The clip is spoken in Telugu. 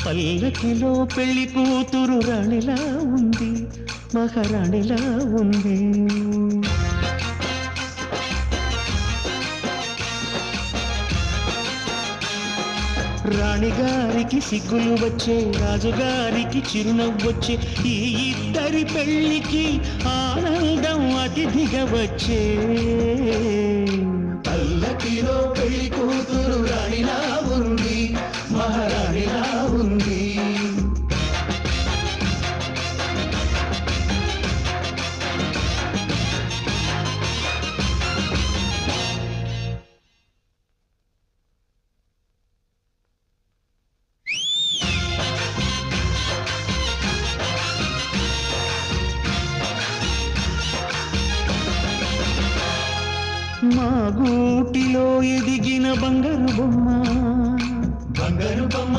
పల్లకిలో పెళ్లి కూతురు రాణిలా ఉంది, మహారాణిలా ఉంది. రాణిగారికి సిగ్గులు వచ్చే, రాజుగారికి చిరునవ్వొచ్చే, ఈ ఇద్దరి పెళ్లికి ఆనందం అతిథిగా వచ్చే. పల్లకిలో పెళ్లి కూతురు రాణిలా ఉంది, మహారాణిలా ఉంది. మా గూటిలో ఎదిగిన బంగారు బొమ్మ, బంగారు బొమ్మ